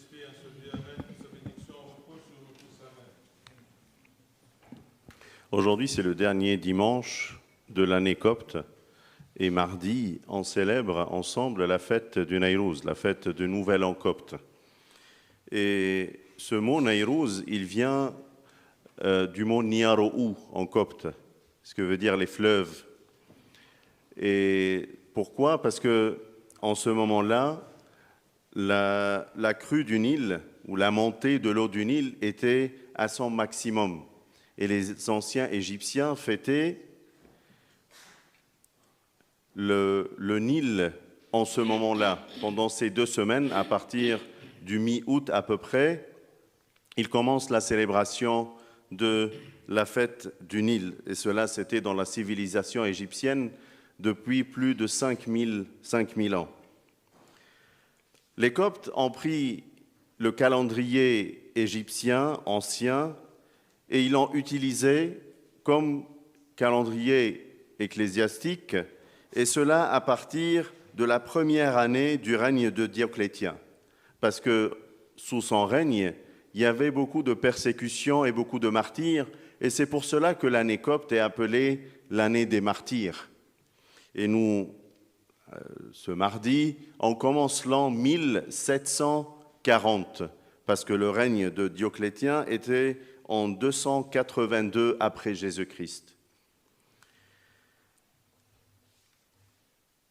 Saint-Esprit, à celui Amen, que sa bénédiction repose sur nous tous. Amen. Aujourd'hui, c'est le dernier dimanche de l'année copte. Et mardi, on célèbre ensemble la fête du Nayrouz, la fête du Nouvel An copte. Et ce mot Nayrouz, il vient du mot Niaro'ou en copte, ce que veut dire les fleuves. Et pourquoi? Parce que en ce moment-là, la crue du Nil, ou la montée de l'eau du Nil, était à son maximum. Et les anciens Égyptiens fêtaient le Nil en ce moment-là. Pendant ces 2 semaines, à partir du mi-août à peu près, ils commencent la célébration de la fête du Nil. Et cela, c'était dans la civilisation égyptienne depuis plus de 5000 ans. Les Coptes ont pris le calendrier égyptien ancien et ils l'ont utilisé comme calendrier ecclésiastique, et cela à partir de la première année du règne de Dioclétien. Parce que sous son règne, il y avait beaucoup de persécutions et beaucoup de martyrs, et c'est pour cela que l'année copte est appelée l'année des martyrs. Et nous, ce mardi, on commence l'an 1740, parce que le règne de Dioclétien était en 282 après Jésus-Christ.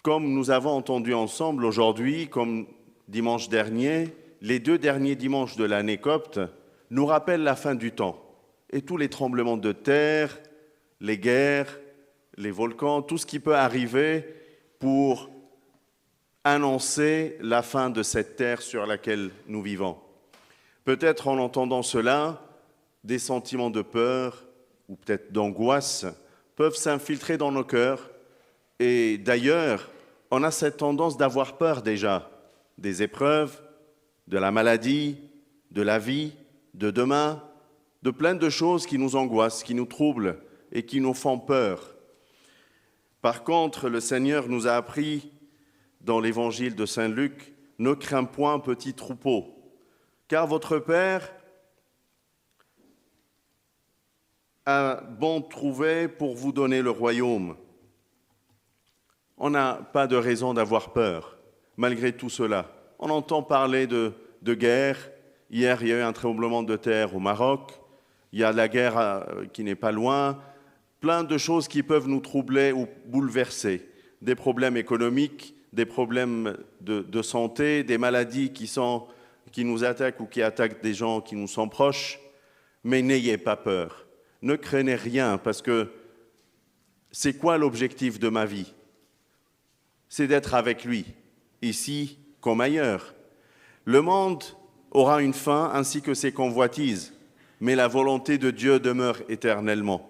Comme nous avons entendu ensemble aujourd'hui, comme dimanche dernier, les 2 derniers dimanches de l'année copte nous rappellent la fin du temps et tous les tremblements de terre, les guerres, les volcans, tout ce qui peut arriver pour annoncer la fin de cette terre sur laquelle nous vivons. Peut-être en entendant cela, des sentiments de peur ou peut-être d'angoisse peuvent s'infiltrer dans nos cœurs. Et d'ailleurs, on a cette tendance d'avoir peur déjà des épreuves, de la maladie, de la vie, de demain, de plein de choses qui nous angoissent, qui nous troublent et qui nous font peur. Par contre, le Seigneur nous a appris dans l'évangile de Saint Luc, « Ne crains point, petit troupeau, car votre Père a bon trouvé pour vous donner le royaume. » On n'a pas de raison d'avoir peur, malgré tout cela. On entend parler de guerre. Hier, il y a eu un tremblement de terre au Maroc. Il y a la guerre qui n'est pas loin. Plein de choses qui peuvent nous troubler ou bouleverser. Des problèmes économiques, des problèmes de santé, des maladies qui nous attaquent ou qui attaquent des gens qui nous sont proches. Mais n'ayez pas peur. Ne craignez rien, parce que c'est quoi l'objectif de ma vie? C'est d'être avec lui, ici comme ailleurs. Le monde aura une fin ainsi que ses convoitises, mais la volonté de Dieu demeure éternellement.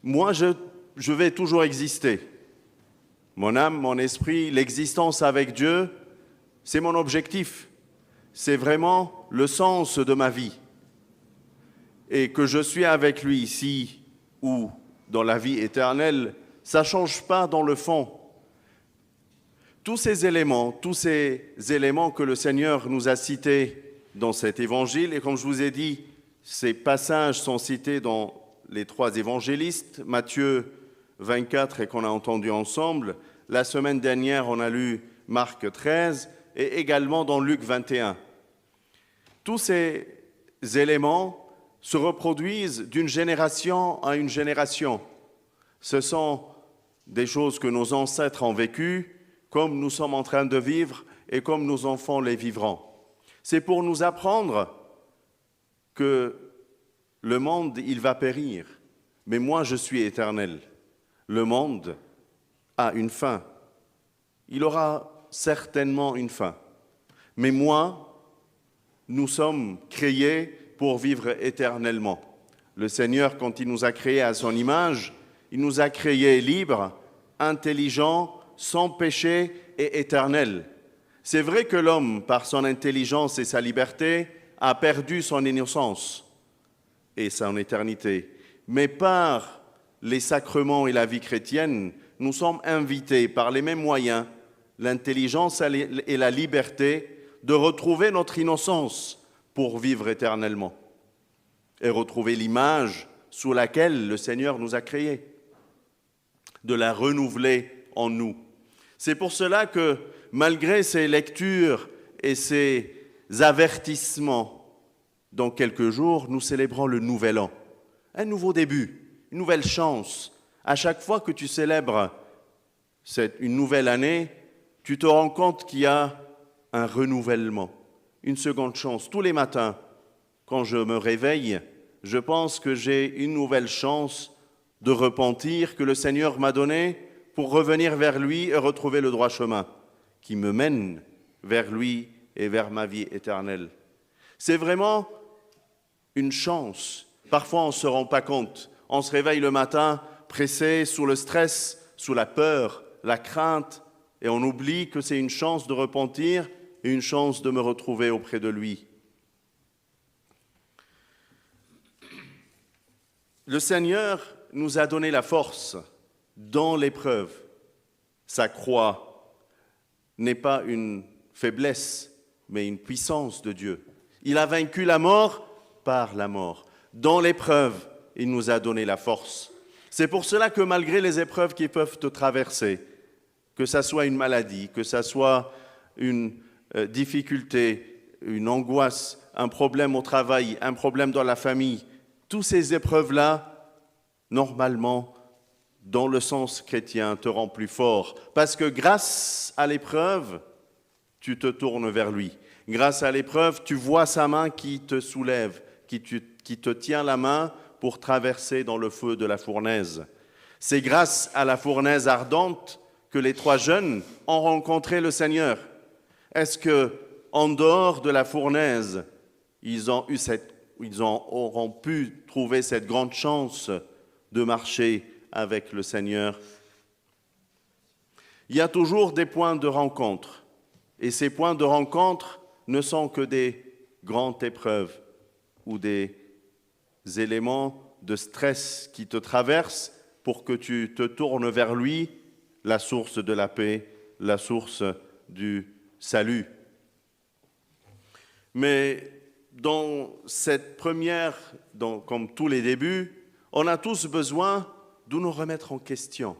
Moi, je vais toujours exister. Mon âme, mon esprit, l'existence avec Dieu, c'est mon objectif. C'est vraiment le sens de ma vie. Et que je suis avec lui ici ou dans la vie éternelle, ça ne change pas dans le fond. Tous ces éléments que le Seigneur nous a cités dans cet évangile, et comme je vous ai dit, ces passages sont cités dans les 3 évangélistes, Matthieu 24 et qu'on a entendu ensemble. La semaine dernière, on a lu Marc 13 et également dans Luc 21. Tous ces éléments se reproduisent d'une génération à une génération. Ce sont des choses que nos ancêtres ont vécues, comme nous sommes en train de vivre et comme nos enfants les vivront. C'est pour nous apprendre que le monde, il va périr, mais moi, je suis éternel. Le monde a une fin. Il aura certainement une fin. Mais moi, nous sommes créés pour vivre éternellement. Le Seigneur, quand il nous a créés à son image, il nous a créés libres, intelligents, sans péché et éternel. C'est vrai que l'homme, par son intelligence et sa liberté, a perdu son innocence et son éternité. Mais par les sacrements et la vie chrétienne, nous sommes invités par les mêmes moyens, l'intelligence et la liberté, de retrouver notre innocence pour vivre éternellement et retrouver l'image sous laquelle le Seigneur nous a créés, de la renouveler en nous. C'est pour cela que, malgré ces lectures et ces avertissements, dans quelques jours, nous célébrons le Nouvel An. Un nouveau début, une nouvelle chance. À chaque fois que tu célèbres une nouvelle année, tu te rends compte qu'il y a un renouvellement, une seconde chance. Tous les matins, quand je me réveille, je pense que j'ai une nouvelle chance de repentir que le Seigneur m'a donnée pour revenir vers lui et retrouver le droit chemin qui me mène vers lui et vers ma vie éternelle. C'est vraiment une chance. Parfois, on ne se rend pas compte. On se réveille le matin pressé, sous le stress, sous la peur, la crainte, et on oublie que c'est une chance de repentir et une chance de me retrouver auprès de lui. Le Seigneur nous a donné la force dans l'épreuve. Sa croix n'est pas une faiblesse, mais une puissance de Dieu. Il a vaincu la mort par la mort. Dans l'épreuve, il nous a donné la force. C'est pour cela que malgré les épreuves qui peuvent te traverser, que ça soit une maladie, que ça soit une difficulté, une angoisse, un problème au travail, un problème dans la famille, toutes ces épreuves-là, normalement, dans le sens chrétien, te rend plus fort. Parce que grâce à l'épreuve, tu te tournes vers lui. Grâce à l'épreuve, tu vois sa main qui te soulève, qui te tient la main pour traverser dans le feu de la fournaise. C'est grâce à la fournaise ardente que les 3 jeunes ont rencontré le Seigneur. Est-ce que, en dehors de la fournaise, ils auront pu trouver cette grande chance de marcher avec le Seigneur? Il y a toujours des points de rencontre. Et ces points de rencontre ne sont que des grandes épreuves ou des éléments de stress qui te traversent pour que tu te tournes vers lui, la source de la paix, la source du salut. Mais dans cette première, comme tous les débuts, on a tous besoin de nous remettre en question.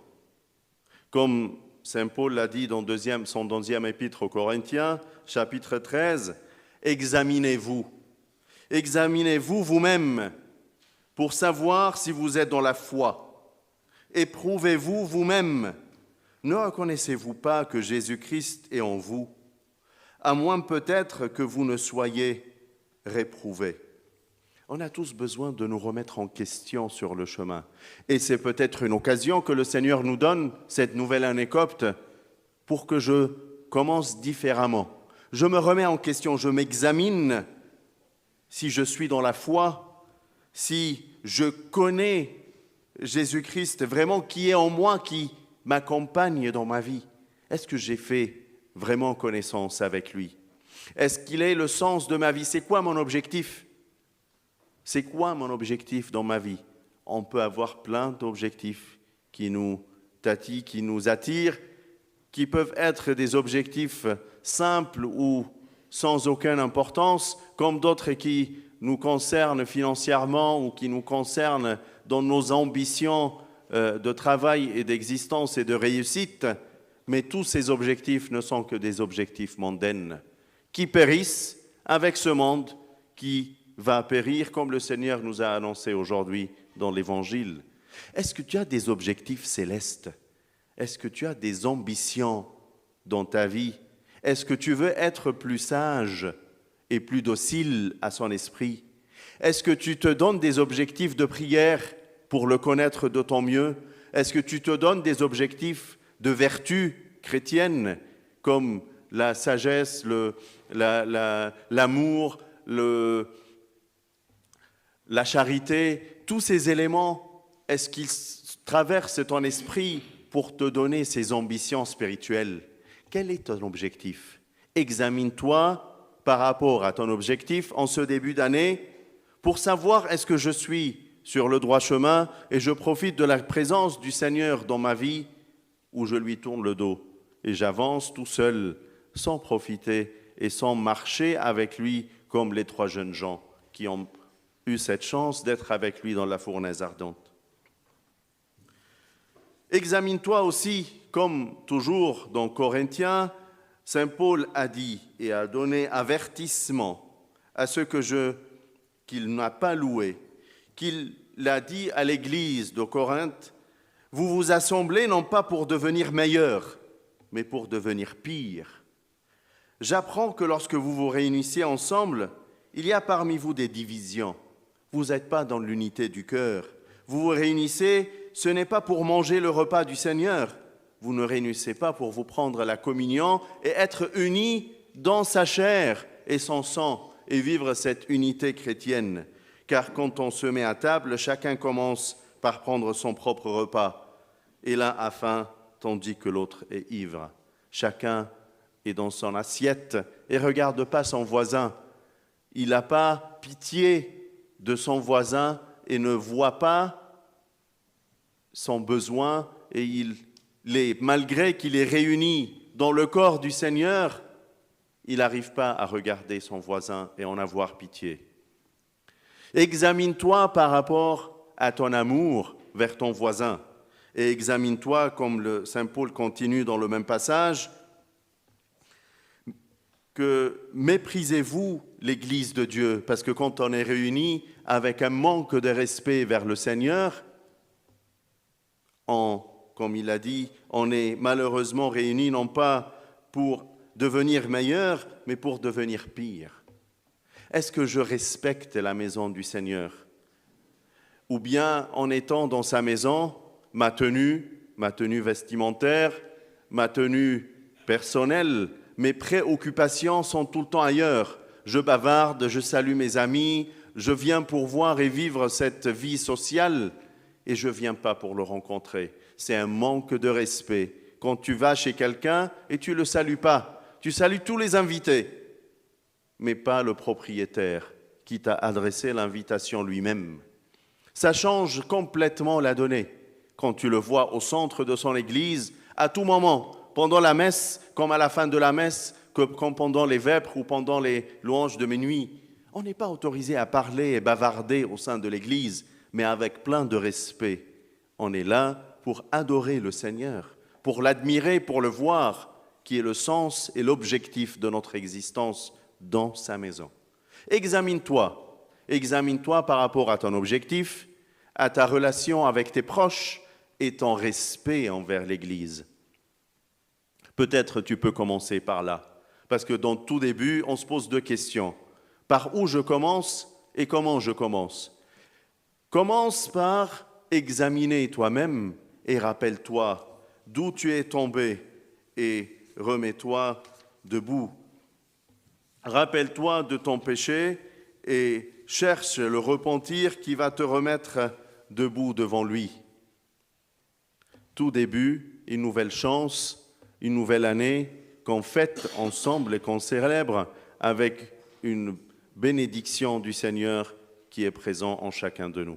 Comme Saint Paul l'a dit dans son 2e épître aux Corinthiens, chapitre 13, « Examinez-vous. Examinez-vous vous-même pour savoir si vous êtes dans la foi. Éprouvez-vous vous-même. Ne reconnaissez-vous pas que Jésus-Christ est en vous, à moins peut-être que vous ne soyez réprouvés. » On a tous besoin de nous remettre en question sur le chemin. Et c'est peut-être une occasion que le Seigneur nous donne, cette nouvelle année copte, pour que je commence différemment. Je me remets en question, je m'examine si je suis dans la foi, si je connais Jésus-Christ vraiment qui est en moi, qui m'accompagne dans ma vie. Est-ce que j'ai fait vraiment connaissance avec lui? Est-ce qu'il est le sens de ma vie? C'est quoi mon objectif? C'est quoi mon objectif dans ma vie? On peut avoir plein d'objectifs qui nous tatillent, qui nous attirent, qui peuvent être des objectifs simples ou sans aucune importance, comme d'autres qui nous concernent financièrement ou qui nous concernent dans nos ambitions de travail et d'existence et de réussite. Mais tous ces objectifs ne sont que des objectifs mondains qui périssent avec ce monde qui va périr, comme le Seigneur nous a annoncé aujourd'hui dans l'Évangile. Est-ce que tu as des objectifs célestes? Est-ce que tu as des ambitions dans ta vie? Est-ce que tu veux être plus sage et plus docile à son esprit? Est-ce que tu te donnes des objectifs de prière pour le connaître d'autant mieux? Est-ce que tu te donnes des objectifs de vertu chrétienne comme la sagesse, l'amour, la charité, tous ces éléments, est-ce qu'ils traversent ton esprit pour te donner ces ambitions spirituelles? Quel est ton objectif? Examine-toi par rapport à ton objectif en ce début d'année pour savoir est-ce que je suis sur le droit chemin et je profite de la présence du Seigneur dans ma vie ou je lui tourne le dos et j'avance tout seul sans profiter et sans marcher avec lui comme les 3 jeunes gens qui ont eu cette chance d'être avec lui dans la fournaise ardente. Examine-toi aussi, comme toujours dans Corinthiens, Saint Paul a dit et a donné avertissement à ceux qu'il n'a pas loués, qu'il l'a dit à l'église de Corinthe, vous vous assemblez non pas pour devenir meilleurs, mais pour devenir pires. J'apprends que lorsque vous vous réunissez ensemble, il y a parmi vous des divisions. Vous n'êtes pas dans l'unité du cœur. Vous vous réunissez, ce n'est pas pour manger le repas du Seigneur. Vous ne réunissez pas pour vous prendre la communion et être unis dans sa chair et son sang et vivre cette unité chrétienne. Car quand on se met à table, chacun commence par prendre son propre repas. Et l'un a faim, tandis que l'autre est ivre. Chacun est dans son assiette et ne regarde pas son voisin. Il n'a pas pitié de son voisin et ne voit pas son besoin et malgré qu'il est réuni dans le corps du Seigneur, il n'arrive pas à regarder son voisin et en avoir pitié. Examine-toi par rapport à ton amour vers ton voisin et examine-toi, comme le Saint Paul continue dans le même passage, que méprisez-vous l'Église de Dieu, parce que quand on est réunis avec un manque de respect vers le Seigneur, comme il a dit, on est malheureusement réunis non pas pour devenir meilleur, mais pour devenir pire. Est-ce que je respecte la maison du Seigneur? Ou bien, en étant dans sa maison, ma tenue vestimentaire, ma tenue personnelle, mes préoccupations sont tout le temps ailleurs. Je bavarde, je salue mes amis, je viens pour voir et vivre cette vie sociale et je ne viens pas pour le rencontrer. C'est un manque de respect. Quand tu vas chez quelqu'un et tu ne le salues pas, tu salues tous les invités, mais pas le propriétaire qui t'a adressé l'invitation lui-même. Ça change complètement la donnée. Quand tu le vois au centre de son église, à tout moment, pendant la messe, comme à la fin de la messe, comme pendant les vêpres ou pendant les louanges de minuit, on n'est pas autorisé à parler et bavarder au sein de l'église, mais avec plein de respect. On est là pour adorer le Seigneur, pour l'admirer, pour le voir, qui est le sens et l'objectif de notre existence dans sa maison. Examine-toi par rapport à ton objectif, à ta relation avec tes proches et ton respect envers l'Église. Peut-être tu peux commencer par là, parce que dans tout début, on se pose 2 questions. Par où je commence et comment je commence? Commence par examiner toi-même et rappelle-toi d'où tu es tombé et remets-toi debout. Rappelle-toi de ton péché et cherche le repentir qui va te remettre debout devant lui. Tout début, une nouvelle chance, une nouvelle année qu'on fête ensemble et qu'on célèbre avec une bénédiction du Seigneur qui est présent en chacun de nous.